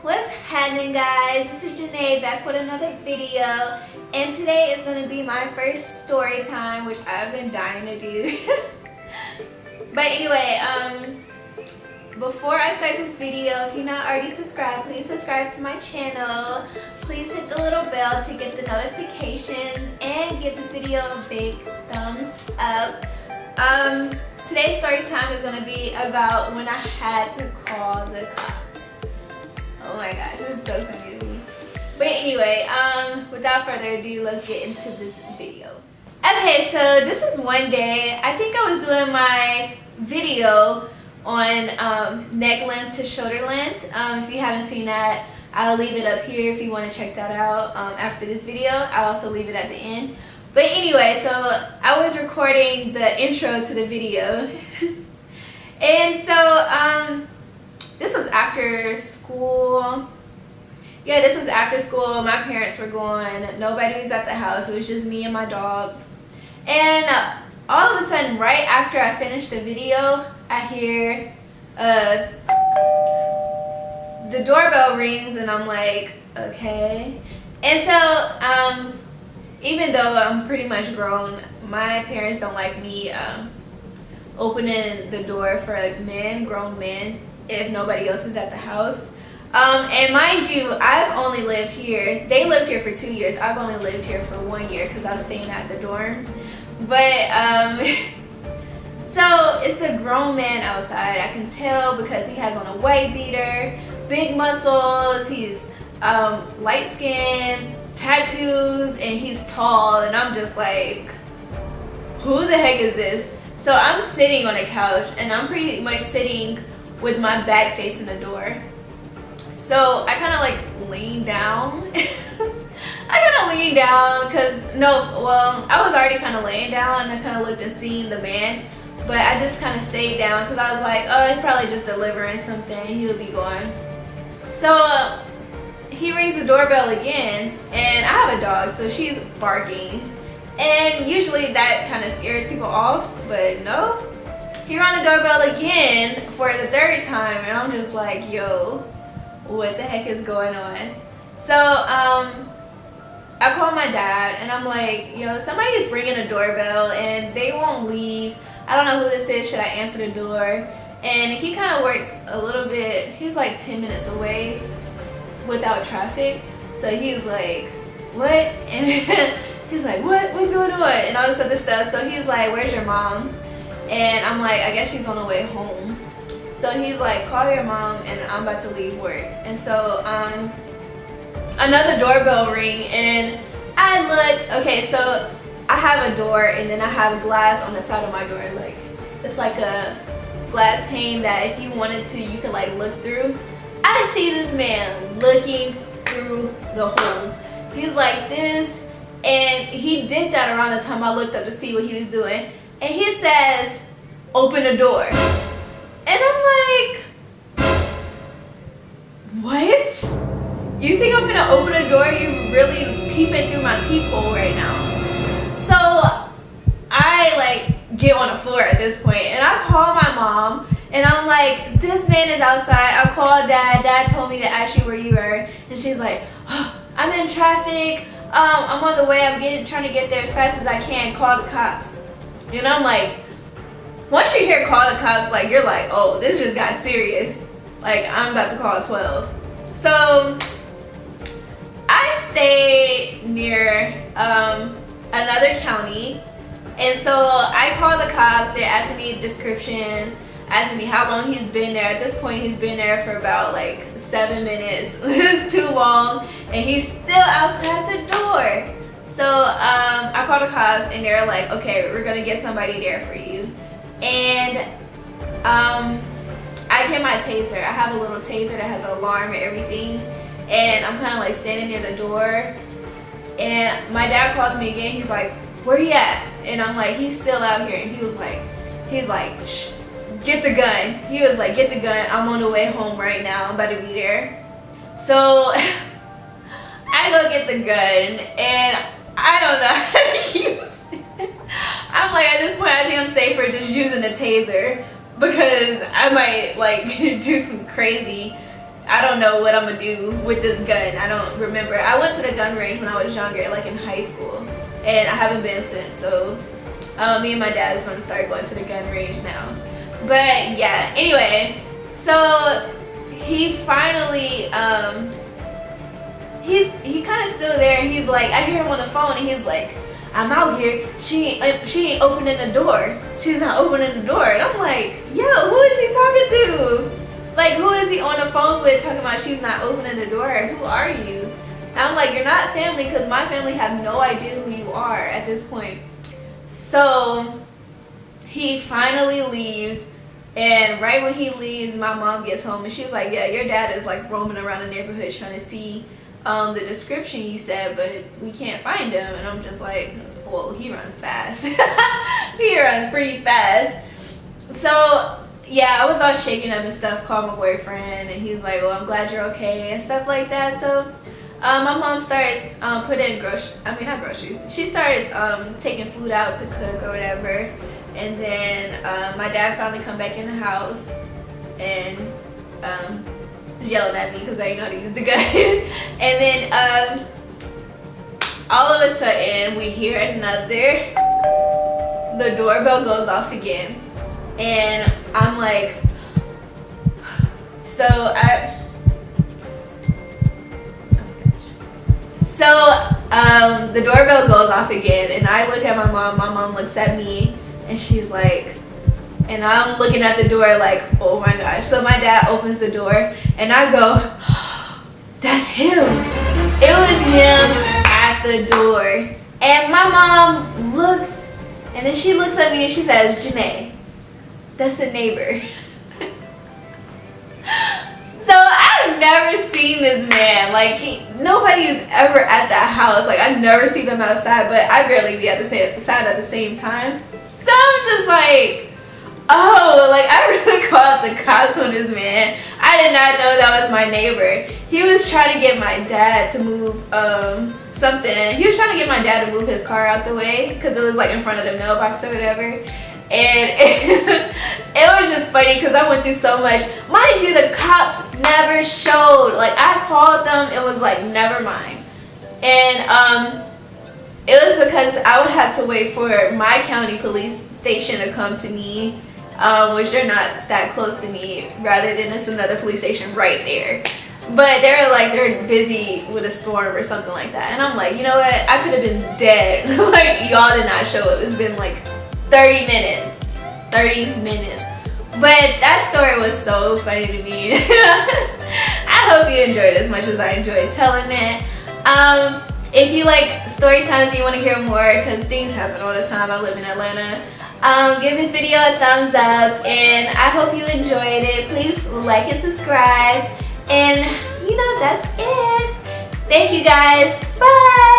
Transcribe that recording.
What's happening, guys? This is Janae back with another video, and today is going to be my first story time, which I've been dying to do. But anyway, before I start this video, if you're not already subscribed, please subscribe to my channel. Please hit the little bell to get the notifications and give this video a big thumbs up. Today's story time is going to be about when I had to call the cops. Oh my gosh, this is so funny to me. But anyway, without further ado, let's get into this video. Okay, so this is one day. I think I was doing my video on neck length to shoulder length. If you haven't seen that, I'll leave it up here if you want to check that out after this video. I'll also leave it at the end. But anyway, so I was recording the intro to the video. And so this was after school. Yeah, this was after school. My parents were gone. Nobody was at the house. It was just me and my dog. And all of a sudden, right after I finished the video, I hear the doorbell rings, and I'm like, okay. And so even though I'm pretty much grown, my parents don't like me opening the door for men, grown men, if nobody else is at the house. And mind you, I've only lived here. They lived here for 2 years. I've only lived here for 1 year because I was staying at the dorms. But so it's a grown man outside. I can tell because he has on a white beater, big muscles. He's light skinned, tattoos, and he's tall. And I'm just like, who the heck is this? So I'm sitting on a couch, and I'm pretty much sitting with my back facing the door. So I kind of like lean down. I kind of leaned down because I was already kind of laying down, and I kind of looked and seen the man, but I just kind of stayed down because I was like, oh, he's probably just delivering something. He'll be gone. So he rings the doorbell again, and I have a dog, so she's barking, and usually that kind of scares people off, but no. He rang the doorbell again for the third time, and I'm just like, yo, what the heck is going on? So I called my dad, and I'm like, yo, somebody's ringing the doorbell and they won't leave. I don't know who this is. Should I answer the door? And he kind of works a little bit, he's like 10 minutes away without traffic. So he's like, what? And he's like, what's going on? And all this other stuff. So he's like, where's your mom? And I'm like, I guess she's on the way home. So he's like, call your mom, and I'm about to leave work. And so another doorbell ring, and I look, okay, so I have a door, and then I have glass on the side of my door. Like, it's like a glass pane that if you wanted to, you could like look through. I see this man looking through the hole. He's like this, and he did that around the time I looked up to see what he was doing. And he says, open the door. And I'm like, what? You think I'm gonna open the door? You really peeping through my peephole right now. So I like get on the floor at this point, and I call my mom, and I'm like, this man is outside. I called dad. Dad told me to ask you where you were. And she's like, oh, I'm in traffic. I'm on the way. I'm trying to get there as fast as I can. Call the cops. And I'm like, once you hear call the cops, like, you're like, oh, this just got serious. Like, I'm about to call 12. So I stay near another county, and so I call the cops. They're asking me a description, asking me how long he's been there. At this point, he's been there for about like 7 minutes. It's too long, and he's still outside the door. So I called the cops, and they're like, okay, we're gonna get somebody there for you. And I get my taser. I have a little taser that has an alarm and everything, and I'm kind of like standing near the door, and my dad calls me again. He's like, where you at? And I'm like, he's still out here. And he's like, shh, get the gun. He was like, get the gun. I'm on the way home right now. I'm about to be there. So I go get the gun, and I don't know how to use it. I'm like, at this point, I think I'm safer just using a taser because I might like do some crazy I don't know what I'm gonna do with this gun. I don't remember. I went to the gun range when I was younger, like in high school, and I haven't been since. So me and my dad is gonna start going to the gun range now. But yeah, anyway, so he finally he kind of still there, and he's like, I hear him on the phone, and he's like, I'm out here, she ain't opening the door, she's not opening the door. And I'm like, yo, who is he talking to? Like, who is he on the phone with talking about she's not opening the door? Who are you? And I'm like, you're not family, because my family have no idea who you are at this point. So he finally leaves, and right when he leaves, my mom gets home, and she's like, yeah, your dad is like roaming around the neighborhood trying to see the description you said, but we can't find him. And I'm just like, well, he runs fast. He runs pretty fast. So yeah, I was all shaken up and stuff, called my boyfriend, and he's like, well, I'm glad you're okay and stuff like that. So my mom starts putting not groceries. She starts taking food out to cook or whatever. And then my dad finally come back in the house and yelling at me because I didn't know how to use the gun. And then all of a sudden we hear the doorbell goes off again. And I'm like, the doorbell goes off again, and I look at my mom looks at me, and she's like, and I'm looking at the door like, oh my gosh. So my dad opens the door, and I go, that's him. It was him at the door. And my mom looks, and then she looks at me and she says, Janae, that's a neighbor. So I've never seen this man. Like, nobody is ever at that house. Like, I never see them outside, but I barely be at the side at the same time. So I'm just like, oh, like, I really called the cops on this man. I did not know that was my neighbor. He was trying to get my dad to move something. He was trying to get my dad to move his car out the way because it was like in front of the mailbox or whatever. And it was just funny because I went through so much. Mind you, the cops never showed. Like, I called them, it was like, never mind. And it was because I would have to wait for my county police station to come to me, which they're not that close to me, rather than it's another police station right there. But they're busy with a storm or something like that. And I'm like, you know what, I could have been dead. Like, y'all did not show up. It's been like 30 minutes. But that story was so funny to me. I hope you enjoyed it as much as I enjoyed telling it. If you like story times and you want to hear more, because things happen all the time, I live in Atlanta, give this video a thumbs up, and I hope you enjoyed it. Please like and subscribe, and you know, that's it. Thank you guys. Bye.